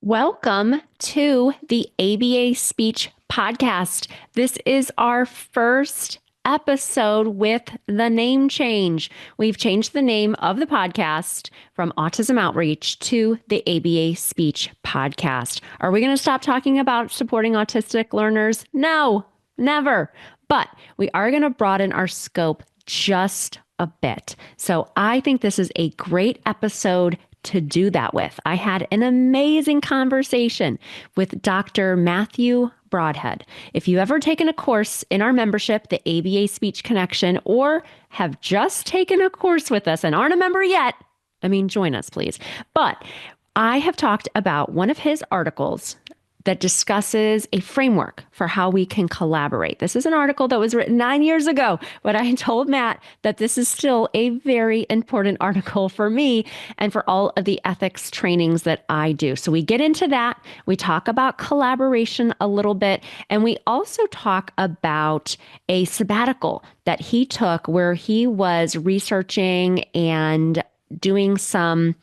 Welcome to the ABA Speech Podcast. This is our first episode with the name change. We've changed the name of the podcast from Autism Outreach to the ABA Speech Podcast. Are we going to stop talking about supporting autistic learners? No, never. But we are going to broaden our scope just a bit. So I think this is a great episode to do that with. I had an amazing conversation with Dr. Matthew Brodhead. If you've ever taken a course in our membership, the ABA Speech Connection, or have just taken a course with us and aren't a member yet, join us, please. But I have talked about one of his articles that discusses a framework for how we can collaborate. This is an article that was written 9 years ago, but I told Matt that this is still a very important article for me and for all of the ethics trainings that I do. So we get into that. We talk about collaboration a little bit, and we also talk about a sabbatical that he took where he was researching and doing some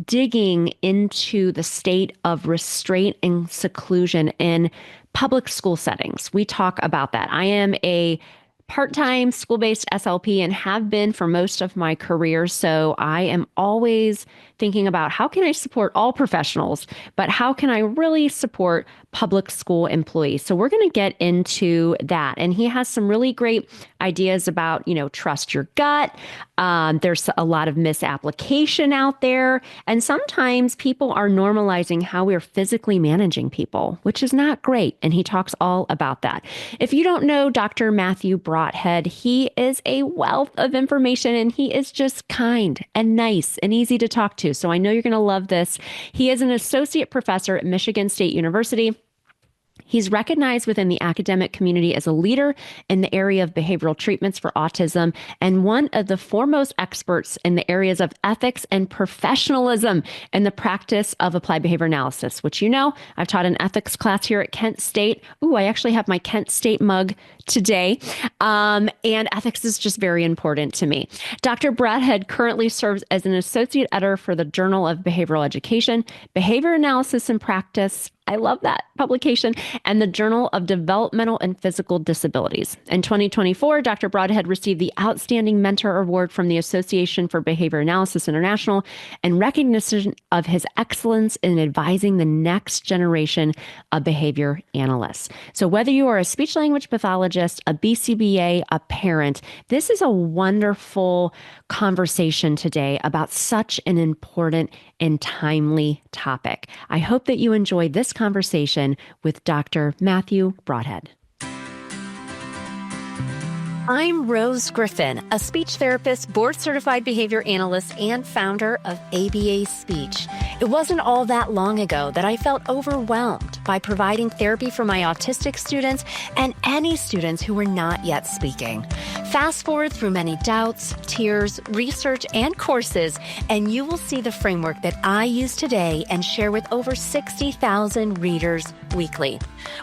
digging into the state of restraint and seclusion in public school settings. We talk about that. I am a part-time school-based SLP and have been for most of my career. So I am always thinking about how can I support all professionals, but how can I really support public school employees? So we're going to get into that. And he has some really great ideas about, trust your gut. There's a lot of misapplication out there. And sometimes people are normalizing how we're physically managing people, which is not great. And he talks all about that. If you don't know Dr. Matthew Brodhead, he is a wealth of information and he is just kind and nice and easy to talk to. So I know you're going to love this. He is an associate professor at Michigan State University. He's recognized within the academic community as a leader in the area of behavioral treatments for autism and one of the foremost experts in the areas of ethics and professionalism in the practice of applied behavior analysis, which I've taught an ethics class here at Kent State. Ooh, I actually have my Kent State mug today. And ethics is just very important to me. Dr. Brodhead currently serves as an associate editor for the Journal of Behavioral Education, Behavior Analysis and Practice. I love that publication, and the Journal of Developmental and Physical Disabilities. In 2024, Dr. Brodhead received the Outstanding Mentor Award from the Association for Behavior Analysis International in recognition of his excellence in advising the next generation of behavior analysts. So whether you are a speech language pathologist, a BCBA, a parent, this is a wonderful conversation today about such an important and timely topic. I hope that you enjoy this conversation with Dr. Matthew Brodhead. I'm Rose Griffin, a speech therapist, board-certified behavior analyst, and founder of ABA Speech. It wasn't all that long ago that I felt overwhelmed by providing therapy for my autistic students and any students who were not yet speaking. Fast forward through many doubts, tears, research, and courses, and you will see the framework that I use today and share with over 60,000 readers weekly.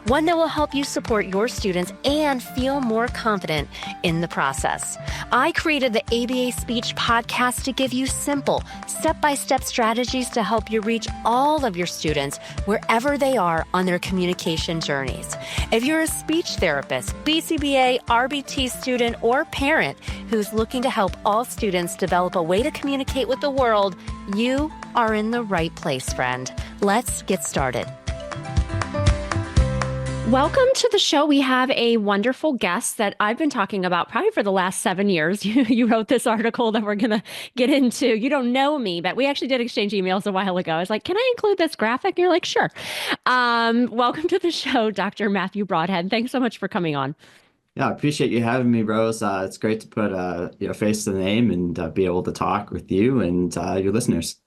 One that will help you support your students and feel more confident in the process. I created the ABA Speech Podcast to give you simple, step-by-step strategies to help you reach all of your students wherever they are on their communication journeys. If you're a speech therapist, BCBA, RBT student, or parent who's looking to help all students develop a way to communicate with the world, you are in the right place, friend. Let's get started. Welcome to the show. We have a wonderful guest that I've been talking about probably for the last 7 years. You wrote this article that we're going to get into. You don't know me, but we actually did exchange emails a while ago. I was like, can I include this graphic? And you're like, sure. Welcome to the show, Dr. Matthew Brodhead. Thanks so much for coming on. Yeah, I appreciate you having me, Rose. It's great to put a face to the name and be able to talk with you and your listeners.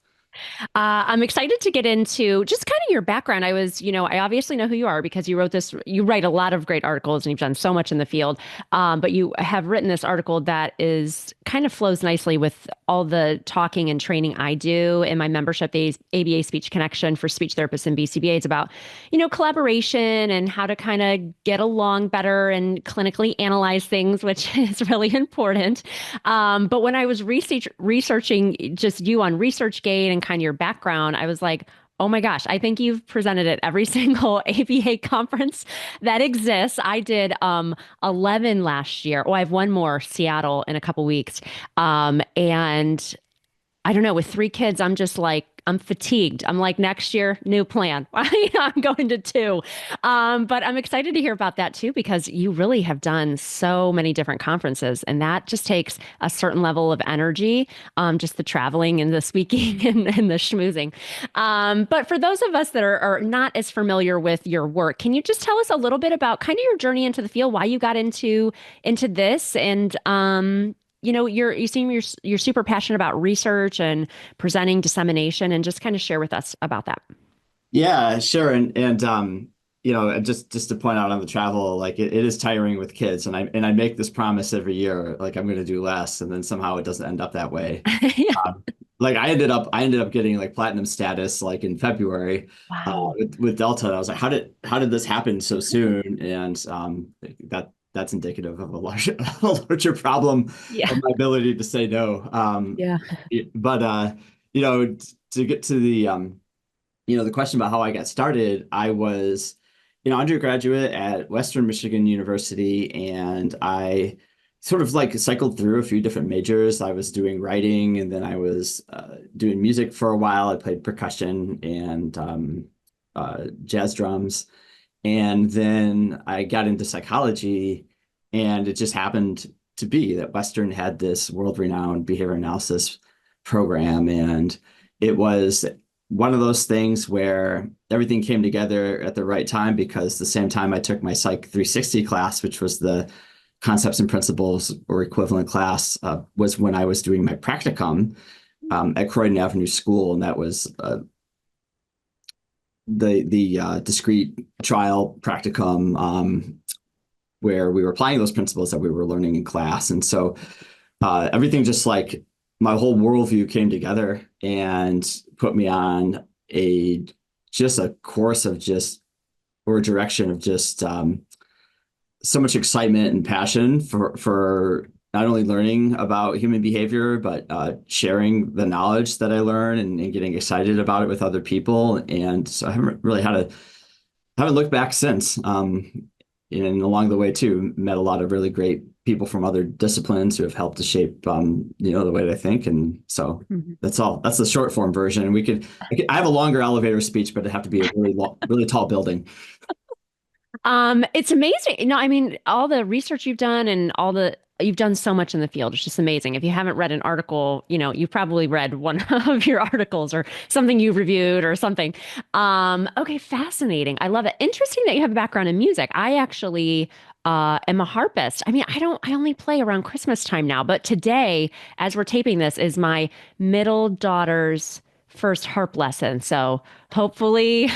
I'm excited to get into just kind of your background. I obviously know who you are because you wrote this, you write a lot of great articles and you've done so much in the field. But you have written this article that is kind of flows nicely with all the talking and training I do in my membership, the ABA Speech Connection for speech therapists and BCBA. It's about, collaboration and how to kind of get along better and clinically analyze things, which is really important. But when I was researching just you on ResearchGate and kind of your background, I was like, Oh my gosh, I think you've presented at every single ABA conference that exists. I did 11 last year. Oh, I have one more, Seattle, in a couple weeks. And I don't know, with three kids, I'm just like, I'm fatigued. I'm like, next year, new plan. I'm going to two. But I'm excited to hear about that too, because you really have done so many different conferences, and that just takes a certain level of energy, just the traveling and the speaking and the schmoozing. But for those of us that are not as familiar with your work, can you just tell us a little bit about kind of your journey into the field, why you got into this, and you seem you're super passionate about research and presenting, dissemination, and just kind of share with us about that. Yeah, sure. Just to point out on the travel, like it is tiring with kids, and I make this promise every year, like I'm going to do less, and then somehow it doesn't end up that way. Yeah. Like I ended up getting like platinum status like in February Wow. with Delta. I was like, how did this happen so soon? And that's indicative of a larger a larger problem Yeah. of my ability to say no. Yeah. But to get to the question about how I got started, I was, undergraduate at Western Michigan University, and I sort of like cycled through a few different majors. I was doing writing, and then I was doing music for a while. I played percussion and jazz drums. And then I got into psychology, and it just happened to be that Western had this world-renowned behavior analysis program. And it was one of those things where everything came together at the right time, because the same time I took my Psych 360 class, which was the concepts and principles or equivalent class, was when I was doing my practicum at Croydon Avenue School. And that was the discrete trial practicum, where we were applying those principles that we were learning in class. And so everything, just like my whole worldview, came together and put me on a course of just, or a direction of just so much excitement and passion for not only learning about human behavior, but sharing the knowledge that I learn, and getting excited about it with other people. And so I haven't looked back since. And along the way too, met a lot of really great people from other disciplines who have helped to shape, the way that I think. And so Mhm. that's all. That's the short form version. And I have a longer elevator speech, but it'd have to be a really tall building. It's amazing. No, I mean, all the research you've done and you've done so much in the field. It's just amazing. If you haven't read an article, you've probably read one of your articles or something you reviewed or something. Okay, fascinating. I love it. Interesting that you have a background in music. I actually am a harpist. I mean, I only play around Christmas time now, but today, as we're taping this, is my middle daughter's first harp lesson. So hopefully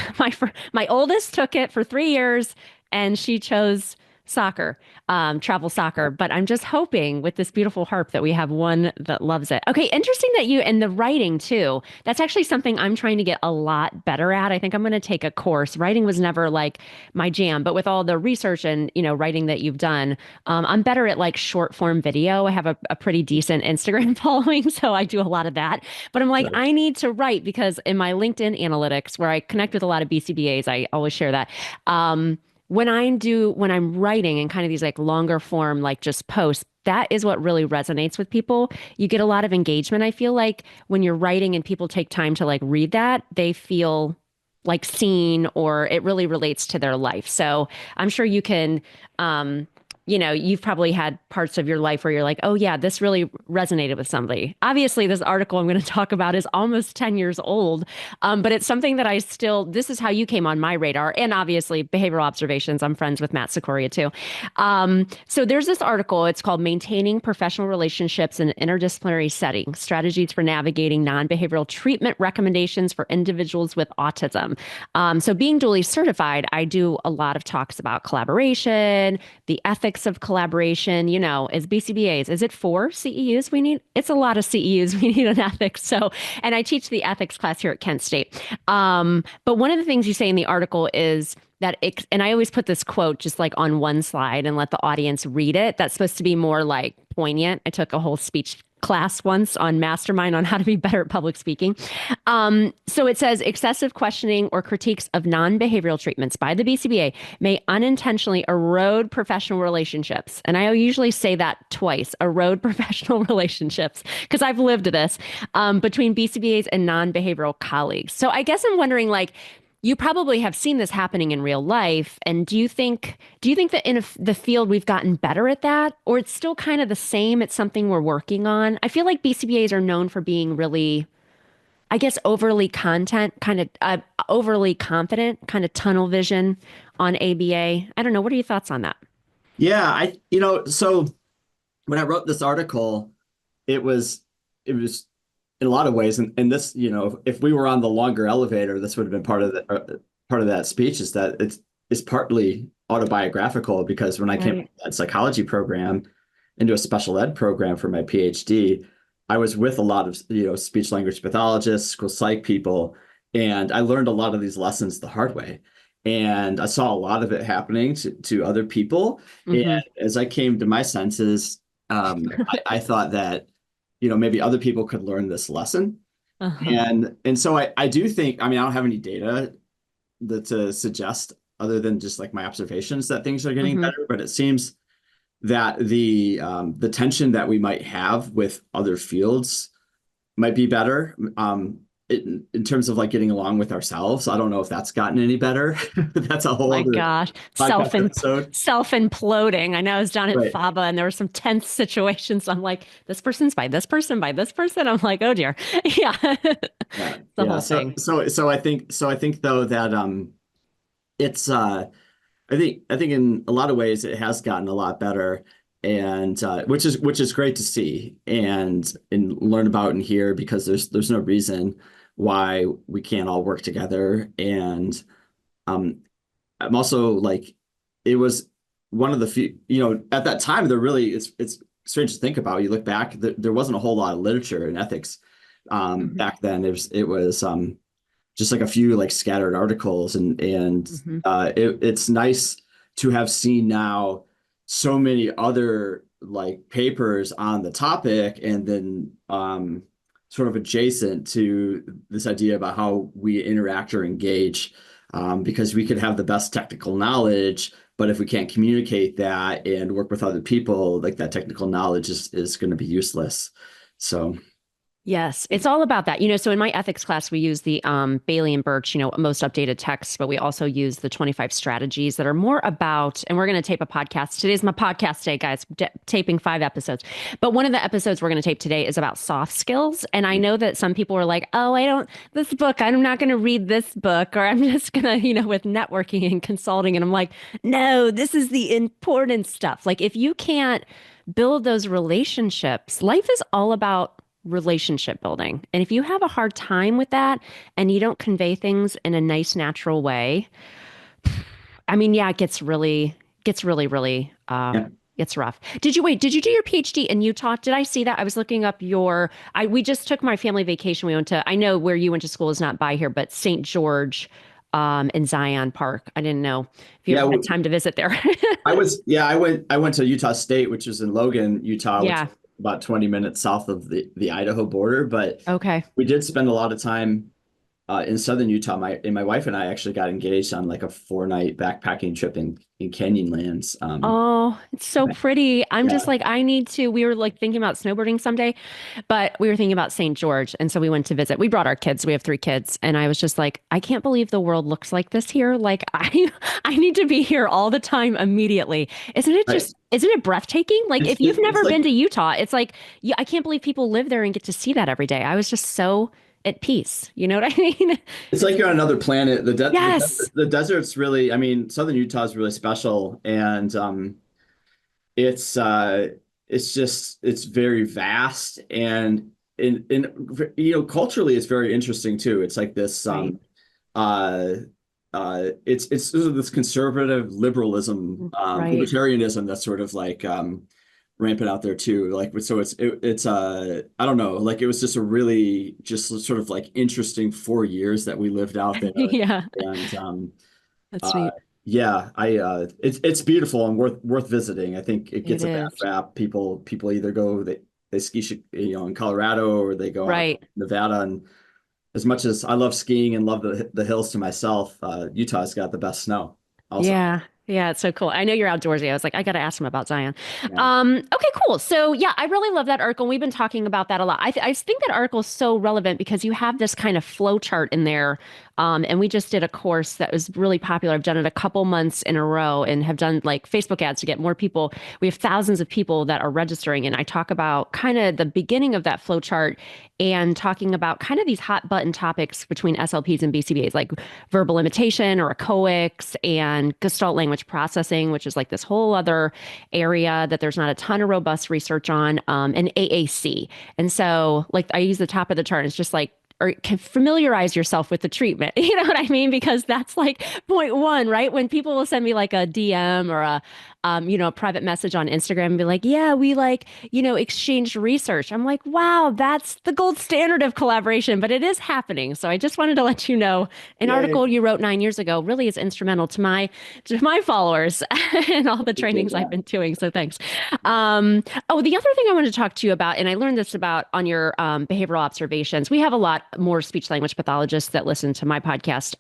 my oldest took it for 3 years and she chose soccer, travel soccer. But I'm just hoping with this beautiful harp that we have one that loves it. Okay, interesting that and the writing too. That's actually something I'm trying to get a lot better at. I think I'm going to take a course. Writing was never like my jam, but with all the research and writing that you've done, I'm better at like short form video. I have a pretty decent Instagram following, so I do a lot of that. But I'm like, Right. I need to write because in my LinkedIn analytics, where I connect with a lot of BCBAs, I always share that. When I'm writing and kind of these like longer form, like just posts, that is what really resonates with people. You get a lot of engagement. I feel like when you're writing and people take time to like read that, they feel like seen or it really relates to their life. So I'm sure you can, you've probably had parts of your life where you're like, oh, yeah, this really resonated with somebody. Obviously, this article I'm going to talk about is almost 10 years old, but it's something that this is how you came on my radar. And obviously, behavioral observations. I'm friends with Matt Sikoria too. So there's this article. It's called Maintaining Professional Relationships in an Interdisciplinary Setting, Strategies for Navigating Non-Behavioral Treatment Recommendations for Individuals with Autism. So being dually certified, I do a lot of talks about collaboration, the ethics of collaboration, as BCBAs, is it 4 CEUs we need? It's a lot of CEUs we need in ethics. So, and I teach the ethics class here at Kent State. But one of the things you say in the article is and I always put this quote just like on one slide and let the audience read it. That's supposed to be more like poignant. I took a whole speech class once on Mastermind on how to be better at public speaking. So it says excessive questioning or critiques of non-behavioral treatments by the BCBA may unintentionally erode professional relationships. And I usually say that twice, erode professional relationships, because I've lived this between BCBAs and non-behavioral colleagues. So I guess I'm wondering, like, you probably have seen this happening in real life. And do you think that in the field we've gotten better at that, or it's still kind of the same? It's something we're working on. I feel like BCBAs are known for being really, I guess, overly confident, kind of tunnel vision on ABA. I don't know. What are your thoughts on that? Yeah, so when I wrote this article, it was in a lot of ways, and this, if we were on the longer elevator, this would have been part of that speech, is that it's partly autobiographical, because when I came Right. to that psychology program into a special ed program for my PhD, I was with a lot of, speech language pathologists, school psych people, and I learned a lot of these lessons the hard way. And I saw a lot of it happening to other people. And Mm-hmm. as I came to my senses, I thought that, maybe other people could learn this lesson. Uh-huh. And so I do think, I mean, I don't have any data to suggest, other than just like my observations, that things are getting Mm-hmm. better, but it seems that the tension that we might have with other fields might be better. In terms of like getting along with ourselves, I don't know if that's gotten any better. That's a whole My other gosh, podcast episode. self imploding. I know I was down at Right. FABA and there were some tense situations. I'm like, this person's by this person, by this person. I'm like, oh dear. Yeah. Yeah. The Yeah. whole So thing. so so I think though that it's I think in a lot of ways it has gotten a lot better, and which is great to see and learn about and hear, because there's no reason why we can't all work together. And um I'm also like, it was one of the few, at that time, there really, it's strange to think about. You look back, there wasn't a whole lot of literature in ethics Hmm. back then. It was just like a few like scattered articles, and Hmm. it's nice to have seen now so many other like papers on the topic, and then sort of adjacent to this idea about how we interact or engage, because we could have the best technical knowledge, but if we can't communicate that and work with other people, like that technical knowledge is going to be useless. So Yes, it's all about that. So in my ethics class, we use the Bailey and Birch, most updated texts, but we also use the 25 strategies that are more about, and we're going to tape a podcast. Today's my podcast day, guys, taping 5 episodes. But one of the episodes we're going to tape today is about soft skills. And I know that some people are like, oh, I'm not going to read this book, or I'm just going to, with networking and consulting. And I'm like, no, this is the important stuff. Like, if you can't build those relationships, life is all about relationship building. And if you have a hard time with that and you don't convey things in a nice, natural way, I mean, yeah, it gets really, gets rough. Did you do your PhD in Utah? Did I see that? I was looking up we just took my family vacation. We went to, I know where you went to school is not by here, but St. George, in Zion Park. I didn't know if you yeah, ever had time to visit there. I went to Utah State, which is in Logan, Utah, which Yeah. is about 20 minutes south of the Idaho border. But Okay. we did spend a lot of time in southern Utah. My wife and I actually got engaged on like a 4-night backpacking trip in Canyonlands. Oh, it's so pretty. I'm just Yeah, like, we were like thinking about snowboarding someday, but we were thinking about St. George. And so we went to visit. We brought our kids. We have 3 kids. And I was just like, I can't believe the world looks like this here. Like I need to be here all the time immediately. right. Isn't it breathtaking? Like It's if you've it's never like been to Utah, it's like, yeah, I can't believe people live there and get to see that every day. I was just so at peace. You know what I mean? it's like you're on another planet. Yes. The desert's really, I mean, southern Utah is really special, and it's it's very vast, and culturally it's very interesting too. It's like this Right. uh it's sort of this conservative liberalism, Right. libertarianism that's sort of like rampant out there too. Like, so it's I don't know, like it was just a really just sort of like interesting 4 years that we lived out there. Yeah. And That's uh neat. Yeah, it's beautiful and worth visiting. I think it It gets a bad is. rap. People either go they ski in Colorado, or they go out Right. to Nevada. And as much as I love skiing and love the hills to myself, Utah's got the best snow also. Yeah. Yeah, it's so cool. I know you're outdoorsy. I was like, I got to ask him about Zion. Yeah. Okay, cool. So yeah, I really love that article. We've been talking about that a lot. I think that article is so relevant because you have this kind of flow chart in there. And we just did a course that was really popular. I've done it a couple months in a row and have done like Facebook ads to get more people. We have thousands of people that are registering. And I talk about kind of the beginning of that flow chart and talking about kind of these hot button topics between SLPs and BCBAs, like verbal imitation or echoics and Gestalt language processing, which is like this whole other area that there's not a ton of robust research on, and AAC. And so, like, I use the top of the chart. It's just like, or can familiarize yourself with the treatment. You know what I mean? Because that's like point one, right? When people will send me like a DM or a private message on Instagram and be like, yeah, we like, exchanged research. I'm like, wow, that's the gold standard of collaboration, but it is happening. So I just wanted to let you know an Yay. article you wrote 9 years ago really is instrumental to my followers and all the Appreciate trainings I've that. been doing. So thanks. Oh, the other thing I wanted to talk to you about, and I learned this about on your behavioral observations. We have a lot more speech language pathologists that listen to my podcast,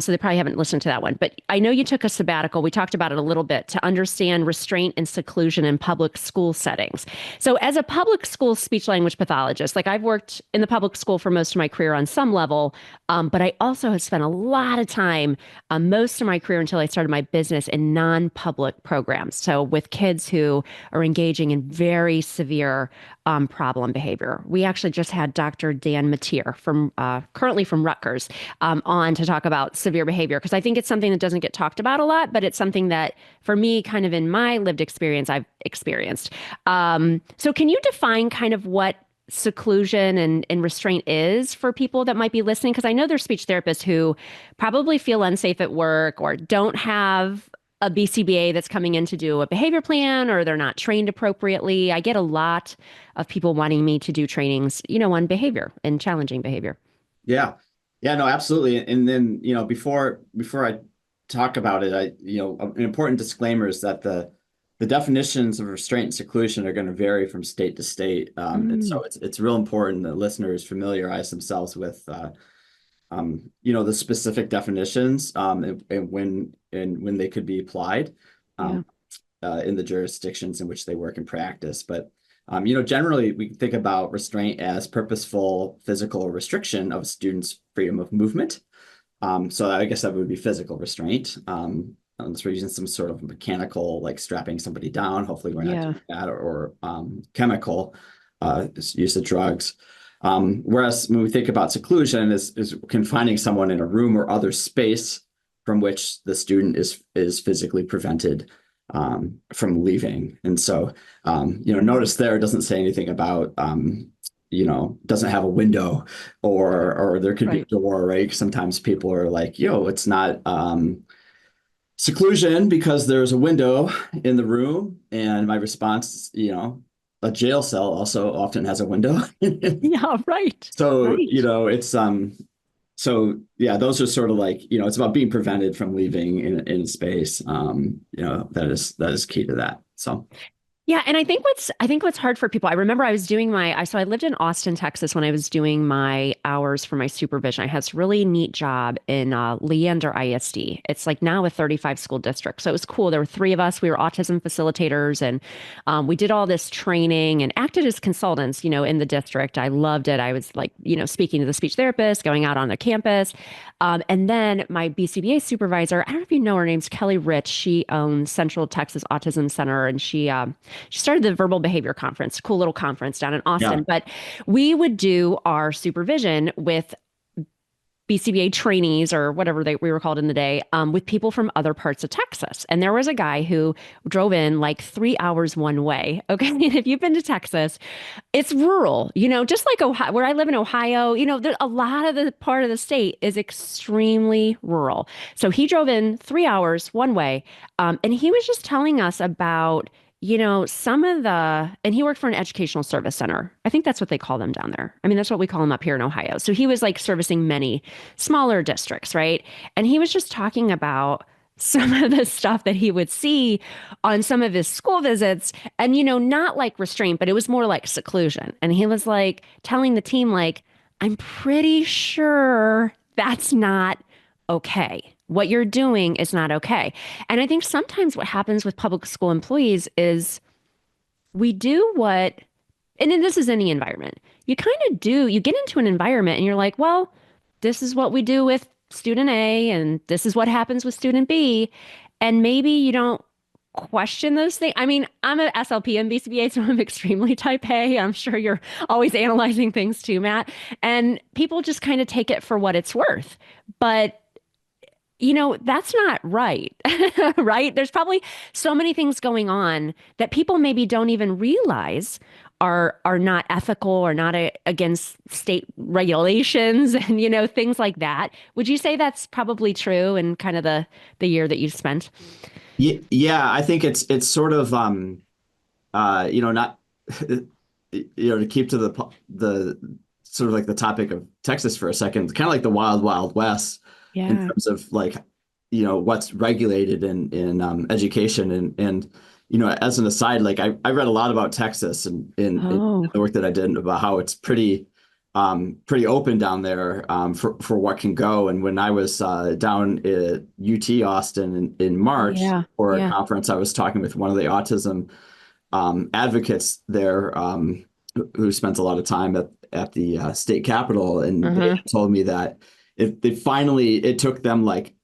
so they probably haven't listened to that one. But I know you took a sabbatical. We talked about it a little bit to understand restraint and seclusion in public school settings. So, as a public school speech language pathologist, like I've worked in the public school for most of my career on some level, but I also have spent a lot of time, most of my career until I started my business in non-public programs. So with kids who are engaging in very severe problem behavior. We actually just had Dr. Dan Mateer from currently from Rutgers on to talk about severe behavior because I think it's something that doesn't get talked about a lot, but it's something that for me, kind of in my lived experience, I've experienced. So can you define kind of what seclusion and restraint is for people that might be listening? Because I know there's speech therapists who probably feel unsafe at work or don't have a BCBA that's coming in to do a behavior plan or they're not trained appropriately. I get a lot of people wanting me to do trainings, on behavior and challenging behavior. Yeah. Yeah, no, absolutely. And then, before I talk about it, an important disclaimer is that the definitions of restraint and seclusion are going to vary from state to state. And Mm, so it's real important that listeners familiarize themselves with the specific definitions, and when they could be applied yeah. um, in the jurisdictions in which they work and practice. But generally we think about restraint as purposeful physical restriction of a student's freedom of movement. So I guess that would be physical restraint. Unless we're using some sort of mechanical, like strapping somebody down. Hopefully we're not Yeah. doing that, or chemical use of drugs. Whereas when we think about seclusion is confining someone in a room or other space from which the student is physically prevented from leaving. And so, notice there it doesn't say anything about, doesn't have a window, or there could be a Right. door, right? Sometimes people are like, it's not seclusion because there's a window in the room. And my response, a jail cell also often has a window. Yeah, right. So, Right. so yeah, those are sort of like, it's about being prevented from leaving in space. That is key to that. So Yeah, and I think what's hard for people. I remember I was doing so I lived in Austin, Texas when I was doing my hours for my supervision. I had this really neat job in Leander ISD. It's like now a 35 school district. So it was cool. There were three of us. We were autism facilitators and we did all this training and acted as consultants, in the district. I loved it. I was like, speaking to the speech therapist, going out on the campus. And then my BCBA supervisor, I don't know if you know her name's Kelly Rich. She owns Central Texas Autism Center and she started the Verbal Behavior Conference, cool little conference down in yeah, Austin. But we would do our supervision with BCBA trainees or whatever we were called in the day, with people from other parts of Texas. And there was a guy who drove in like 3 hours one way. Okay. And if you've been to Texas, it's rural, just like Ohio, where I live in Ohio, a lot of the part of the state is extremely rural. So he drove in 3 hours one way. And he was just telling us about and he worked for an educational service center. I think that's what they call them down there. I mean, that's what we call them up here in Ohio. So he was like servicing many smaller districts, right? And he was just talking about some of the stuff that he would see on some of his school visits. And, not like restraint, but it was more like seclusion. And he was like telling the team, like, I'm pretty sure that's not okay. What you're doing is not okay. And I think sometimes what happens with public school employees is we do what, and then this is any environment. You kind of do, you get into an environment and you're like, well, this is what we do with student A and this is what happens with student B. And maybe you don't question those things. I mean, I'm an SLP and BCBA, so I'm extremely type A. I'm sure you're always analyzing things too, Matt. And people just kind of take it for what it's worth. But that's not right, right? There's probably so many things going on that people maybe don't even realize are not ethical or not against state regulations and things like that. Would you say that's probably true in kind of the year that you spent? Yeah, I think it's sort of not to keep to the sort of like the topic of Texas for a second, kind of like the wild, wild west in Yeah. terms of like, what's regulated in education. And as an aside, like I read a lot about Texas and in Oh, the work that I did about how it's pretty open down there for what can go. And when I was down at UT Austin in March yeah. for a Yeah. conference, I was talking with one of the autism advocates there who spent a lot of time at the state capitol, and they Uh-huh. told me that it took them like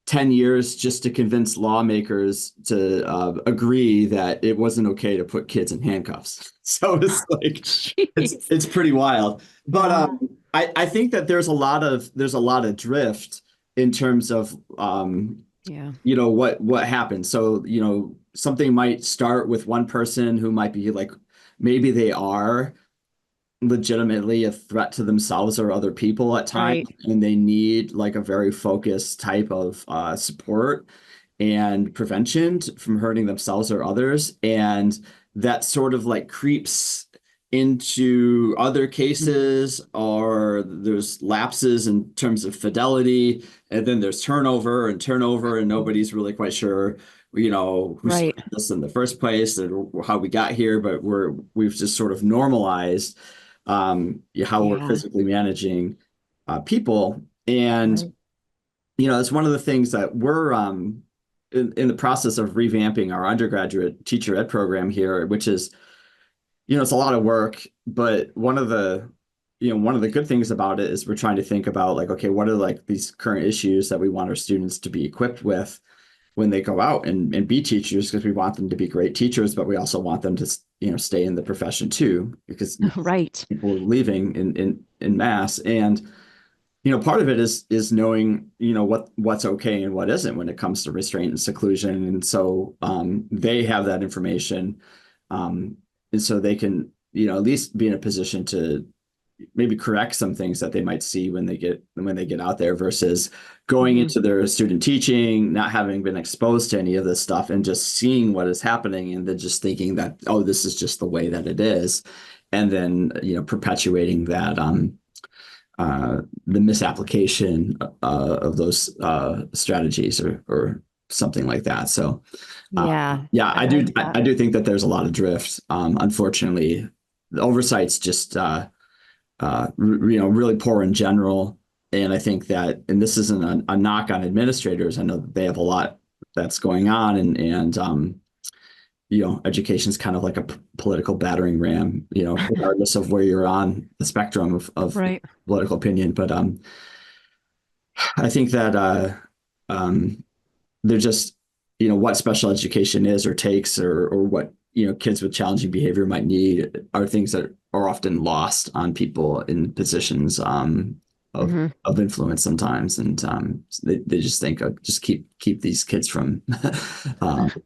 10 years just to convince lawmakers to agree that it wasn't okay to put kids in handcuffs. So it's like Jeez. it's pretty wild. But Wow. I think that there's a lot of drift in terms of Yeah. what happens. So, something might start with one person who might be like, maybe they are legitimately a threat to themselves or other people at times, Right. and they need like a very focused type of support and prevention from hurting themselves or others. And that sort of like creeps into other cases, or there's lapses in terms of fidelity, and then there's turnover, and nobody's really quite sure, who Right. started this in the first place or how we got here, but we've just sort of normalized how we're Yeah. physically managing people. And Right. it's one of the things that we're in the process of revamping our undergraduate teacher ed program here, which is, it's a lot of work, but one of the good things about it is we're trying to think about like, okay, what are like these current issues that we want our students to be equipped with when they go out and be teachers, because we want them to be great teachers, but we also want them to, stay in the profession too, because Right. people are leaving in mass. And part of it is knowing what's okay and what isn't when it comes to restraint and seclusion. And so they have that information, um, and so they can at least be in a position to maybe correct some things that they might see when they get out there, versus going Hmm. into their student teaching, not having been exposed to any of this stuff and just seeing what is happening, and then just thinking that, oh, this is just the way that it is, and then perpetuating that the misapplication of those strategies, or something like that. So Yeah. yeah, I I do like I, that. I do think that there's a lot of drift. Unfortunately, the oversight's just really poor in general. And I think that, and this isn't a knock on administrators. I know that they have a lot that's going on, and education is kind of like a political battering ram, regardless of where you're on the spectrum of Right. political opinion. But I think that um, they're just, what special education is or takes, or what, kids with challenging behavior might need, are things that are often lost on people in positions of Hmm. of influence sometimes. And they just think, just keep these kids from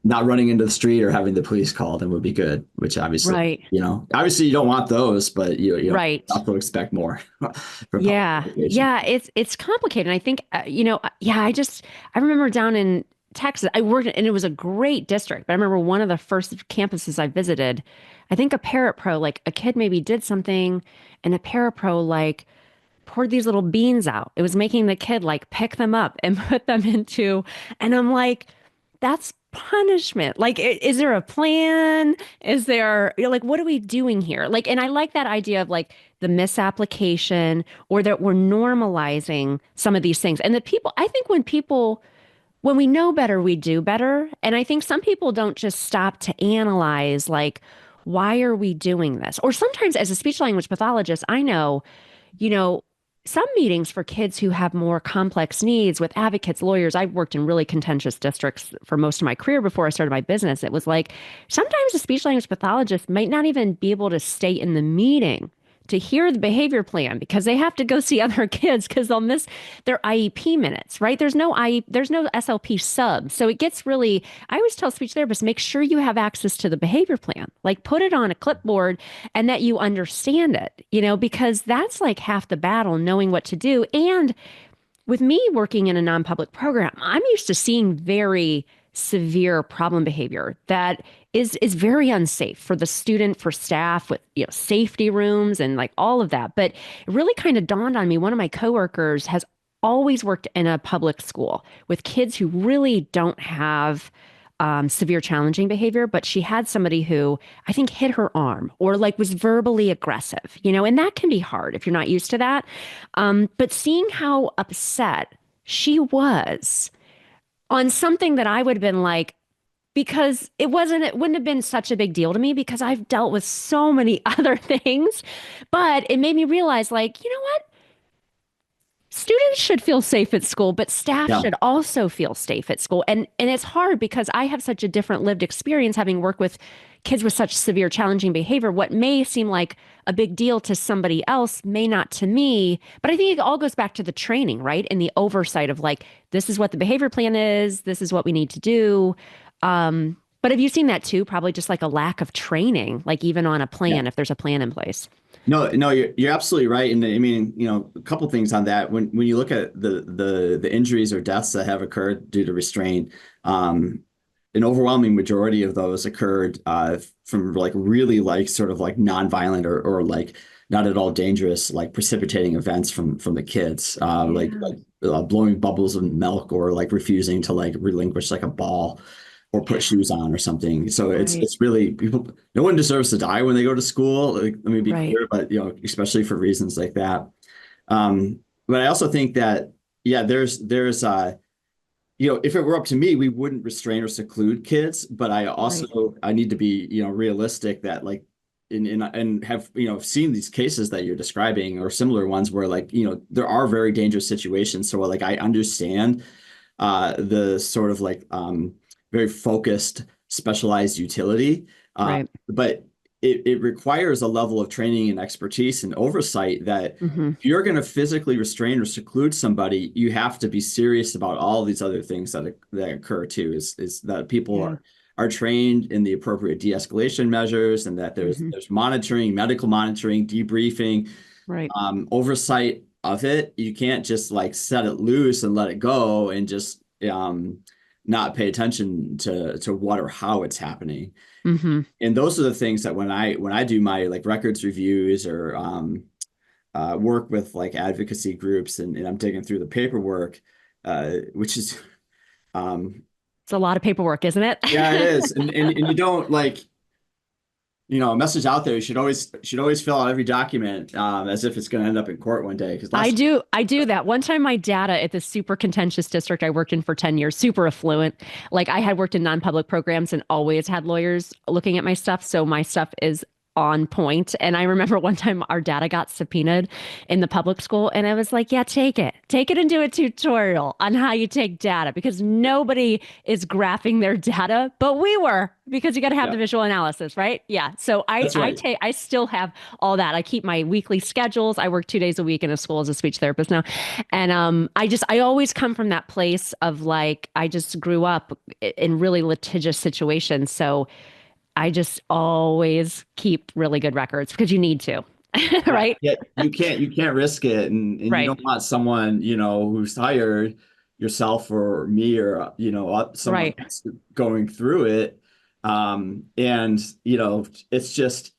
not running into the street or having the police called, and would be good, which obviously, Right. obviously you don't want those, but you Right. also expect more from public Yeah. education. Yeah. It's complicated. And I think, yeah, I remember down in Texas, I worked and it was a great district, but I remember one of the first campuses I visited, I think a parapro, like a kid maybe did something and a parapro, like, poured these little beans out. It was making the kid like pick them up and put them into, and I'm like, that's punishment. Like, is there a plan? Is there, like, what are we doing here? Like, and I like that idea of like the misapplication or that we're normalizing some of these things. And that people, I think when we know better, we do better. And I think some people don't just stop to analyze, like, why are we doing this? Or sometimes, as a speech language pathologist, I know, you know, some meetings for kids who have more complex needs with advocates, lawyers. I've worked in really contentious districts for most of my career before I started my business. It was like sometimes a speech language pathologist might not even be able to stay in the meeting to hear the behavior plan because they have to go see other kids because they'll miss their IEP minutes, right? There's no SLP sub. So it gets really, I always tell speech therapists, make sure you have access to the behavior plan. Like put it on a clipboard and that you understand it, because that's like half the battle, knowing what to do. And with me working in a non-public program, I'm used to seeing very severe problem behavior that is very unsafe for the student, for staff, with safety rooms and like all of that. But it really kind of dawned on me. One of my coworkers has always worked in a public school with kids who really don't have severe challenging behavior, but she had somebody who I think hit her arm or like was verbally aggressive, and that can be hard if you're not used to that. But seeing how upset she was on something that I would have been like, because it wouldn't have been such a big deal to me because I've dealt with so many other things, but it made me realize, like, you know what? Students should feel safe at school, but staff Yeah. should also feel safe at school. And it's hard because I have such a different lived experience having worked with kids with such severe challenging behavior. What may seem like a big deal to somebody else may not to me. But I think it all goes back to the training, right? And the oversight of like, this is what the behavior plan is, this is what we need to do. But have you seen that too? Probably just like a lack of training, like even on a Yeah. plan, if there's a plan in place. No, you're absolutely right. And I mean, a couple things on that. When you look at the injuries or deaths that have occurred due to restraint, an overwhelming majority of those occurred from like really like sort of like nonviolent or like not at all dangerous, like precipitating events from the kids, blowing bubbles of milk or like refusing to like relinquish like a ball or put shoes on or something. So Right. it's really people. No one deserves to die when they go to school. Like, let me be Right. clear, but especially for reasons like that. But I also think that there's if it were up to me, we wouldn't restrain or seclude kids. But Right. I need to be realistic that like and have seen these cases that you're describing or similar ones where like there are very dangerous situations. So like I understand the sort of like very focused, specialized utility. Right. But it requires a level of training and expertise and oversight that Hmm. if you're going to physically restrain or seclude somebody, you have to be serious about all these other things that occur too. Is that people Yeah. are trained in the appropriate de-escalation measures and that there's Hmm. there's monitoring, medical monitoring, debriefing, Right. oversight of it. You can't just like set it loose and let it go and just not pay attention to what or how it's happening. Hmm. And those are the things that when I do my like records reviews or work with like advocacy groups and I'm digging through the paperwork, which is It's a lot of paperwork, isn't it? yeah, it is. And you don't like a message out there. You should always fill out every document as if it's going to end up in court one day. Because last I do that. One time my data at this super contentious district I worked in for 10 years, super affluent. Like I had worked in non-public programs and always had lawyers looking at my stuff. So my stuff is on point. And I remember one time our data got subpoenaed in the public school and I was like, yeah, take it. Take it and do a tutorial on how you take data because nobody is graphing their data, but we were because you got to have yeah, the visual analysis, right? Yeah. So that's right. I still have all that. I keep my weekly schedules. I work 2 days a week in a school as a speech therapist now. And I always come from that place of like I just grew up in really litigious situations. So I just always keep really good records because you need to, Yeah, right? yeah, you can't risk it, and you Right. don't want someone who's hired, yourself or me or someone Right. else going through it. And it's just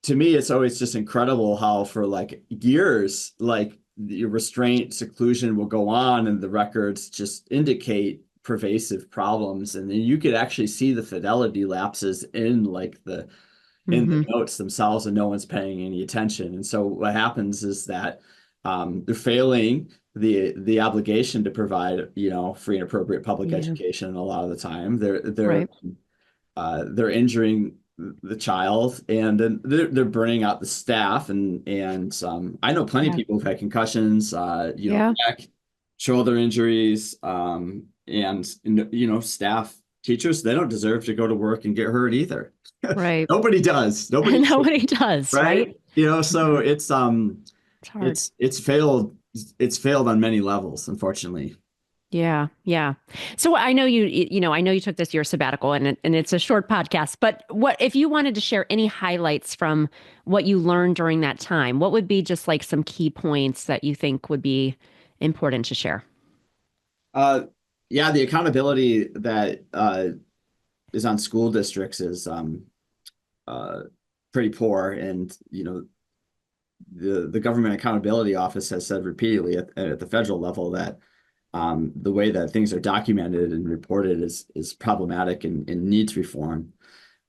to me, it's always just incredible how for like years, like your restraint seclusion will go on, and the records just indicate pervasive problems, and then you could actually see the fidelity lapses in like the Hmm. notes themselves, and no one's paying any attention. And so what happens is that they're failing the obligation to provide, free and appropriate public Yeah. education a lot of the time. Right. They're injuring the child, and then they're burning out the staff. And I know plenty of Yeah. people who've had concussions, Yeah. neck, shoulder injuries, and staff, teachers, they don't deserve to go to work and get hurt either. Right. Nobody does. Nobody, Nobody does, right? right? So It's hard. it's failed. It's failed on many levels, unfortunately. Yeah, yeah. So I know I know you took this year sabbatical, and it's a short podcast, but what if you wanted to share any highlights from what you learned during that time? What would be just like some key points that you think would be important to share? Uh, yeah, the accountability that is on school districts is uh, pretty poor, and the Government Accountability Office has said repeatedly at the federal level that the way that things are documented and reported is problematic and needs reform,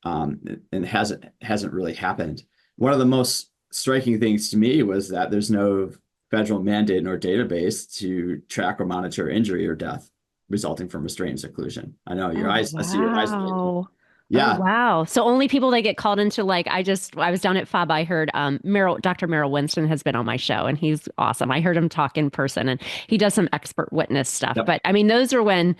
and hasn't really happened. One of the most striking things to me was that there's no federal mandate nor database to track or monitor injury or death resulting from restraint and seclusion. I know your Oh, eyes. I see your eyes. wow. Oh, Yeah. wow. So only people that get called into like I was down at FOB. I heard Dr. Merrill Winston has been on my show and he's awesome. I heard him talk in person and he does some expert witness stuff. Yep. But I mean, those are when,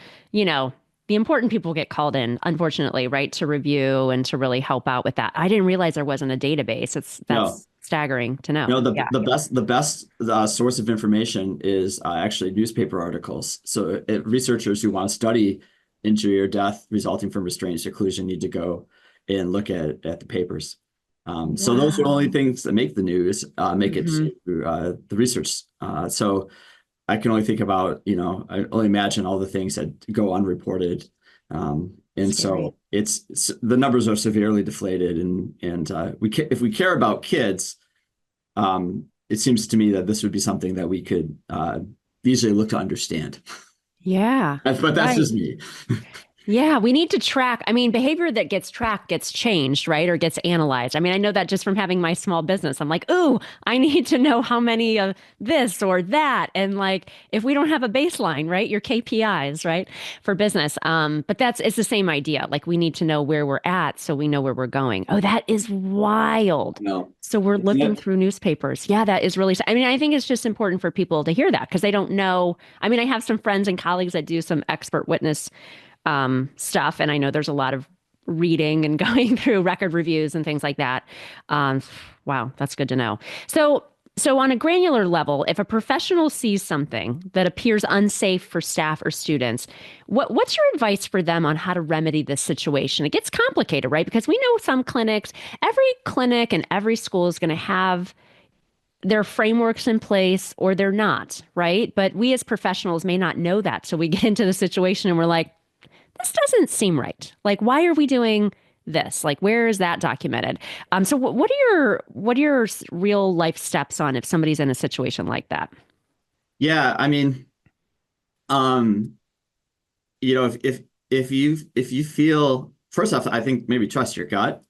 the important people get called in, unfortunately, right, to review and to really help out with that. I didn't realize there wasn't a database. No. That's staggering to know. Yeah. The best source of information is actually newspaper articles. So researchers who want to study injury or death resulting from restraint and seclusion need to go and look at the papers. So those are the only Wow. things that make the news, make it Hmm. to the research. So I can only think about, I only imagine all the things that go unreported. And Scary. so the numbers are severely deflated, and if we care about kids, it seems to me that this would be something that we could easily look to understand. Yeah. But that's Right. just me. Yeah, we need to track. I mean, behavior that gets tracked gets changed, right? Or gets analyzed. I mean, I know that just from having my small business. I'm like, ooh, I need to know how many of this or that. And like, if we don't have a baseline, right? Your KPIs, right? For business. But it's the same idea. Like we need to know where we're at so we know where we're going. Oh, that is wild. No, So we're isn't looking it? through newspapers. Yeah, that is really, I mean, I think it's just important for people to hear that because they don't know. I mean, I have some friends and colleagues that do some expert witness stuff. And I know there's a lot of reading and going through record reviews and things like that. Um, wow, that's good to know. So on a granular level, if a professional sees something that appears unsafe for staff or students, what's your advice for them on how to remedy this situation? It gets complicated, right? Because we know some clinics, every clinic and every school is going to have their frameworks in place or they're not, right? But we as professionals may not know that. So we get into the situation and we're like, this doesn't seem right. Like, why are we doing this? Like, where is that documented? So what are your real life steps on if somebody's in a situation like that? Yeah, I mean, um, if you feel, first off, I think maybe trust your gut.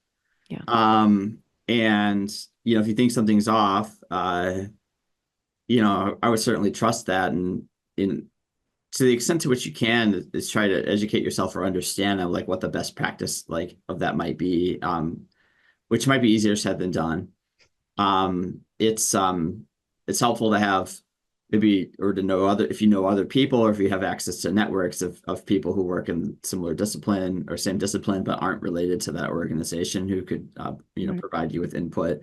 Yeah. Um, and if you think something's off, I would certainly trust that, and in to the extent to which you can is try to educate yourself or understand like what the best practice like of that might be, which might be easier said than done. It's helpful to have maybe, or to know other, if you know other people, or if you have access to networks of people who work in similar discipline or same discipline but aren't related to that organization, who could Right. provide you with input.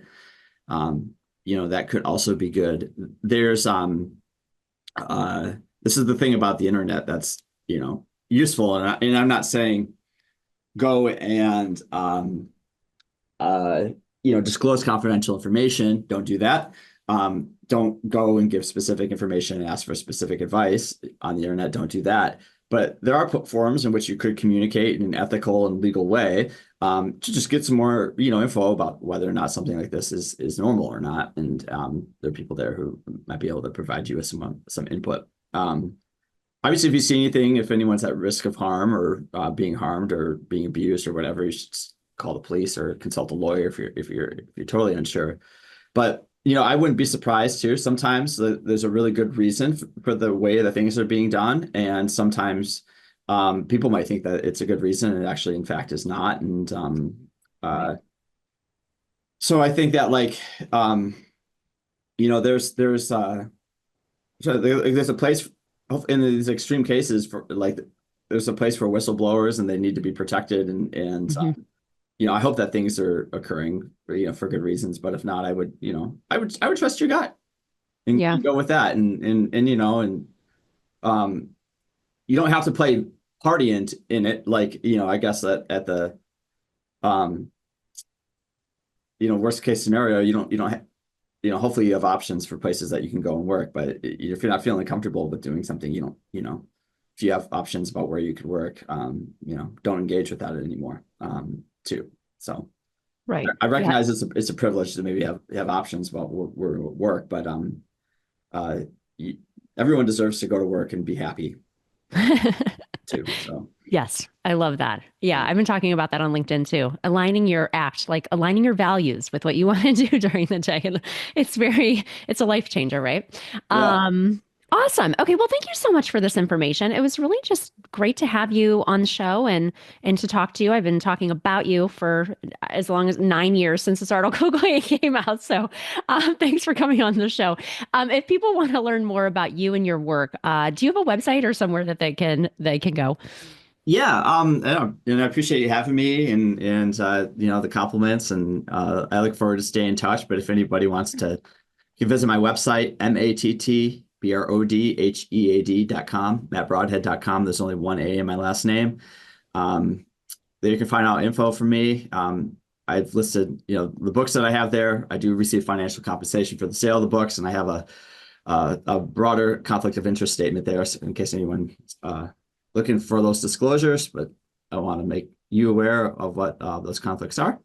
That could also be good. There's this is the thing about the internet that's useful, and I'm not saying go and disclose confidential information. Don't do that. Don't go and give specific information and ask for specific advice on the internet. Don't do that. But there are forums in which you could communicate in an ethical and legal way, to just get some more, info about whether or not something like this is normal or not. And there are people there who might be able to provide you with some input. Obviously, if you see anything, if anyone's at risk of harm or being harmed or being abused or whatever, you should call the police or consult a lawyer if you're totally unsure. But I wouldn't be surprised too. Sometimes there's a really good reason for the way that things are being done, and sometimes people might think that it's a good reason, and it actually, in fact, is not. And so I think that there's a place in these extreme cases for there's a place for whistleblowers, and they need to be protected, and I hope that things are occurring, for good reasons. But if not, I would trust your gut and go with that. And you don't have to play party in it. I guess at the, worst case scenario, you don't hopefully you have options for places that you can go and work. But if you're not feeling comfortable with doing something, if you have options about where you could work, don't engage with that anymore. Too. So right. I recognize it's a privilege to maybe have options about where to work, but everyone deserves to go to work and be happy too. So yes, I love that. Yeah, I've been talking about that on LinkedIn too. Aligning your aligning your values with what you want to do during the day. And it's a life changer, right? yeah. Awesome. Okay, well, thank you so much for this information. It was really just great to have you on the show and to talk to you. I've been talking about you for as long as 9 years since this article came out. So thanks for coming on the show. If people want to learn more about you and your work, do you have a website or somewhere that they can go? Yeah, and I appreciate you having me and the compliments, and I look forward to staying in touch. But if anybody wants to, you can visit my website, mattbrodhead.com, mattbrodhead.com. There's only one A in my last name. There you can find out info from me. I've listed, the books that I have there. I do receive financial compensation for the sale of the books, and I have a broader conflict of interest statement there, so in case anyone looking for those disclosures. But I want to make you aware of what those conflicts are.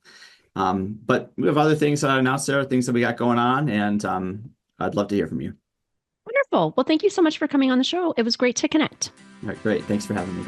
But we have other things that I announced there, things that we got going on, and I'd love to hear from you. Wonderful. Well, thank you so much for coming on the show. It was great to connect. All right, great. Thanks for having me.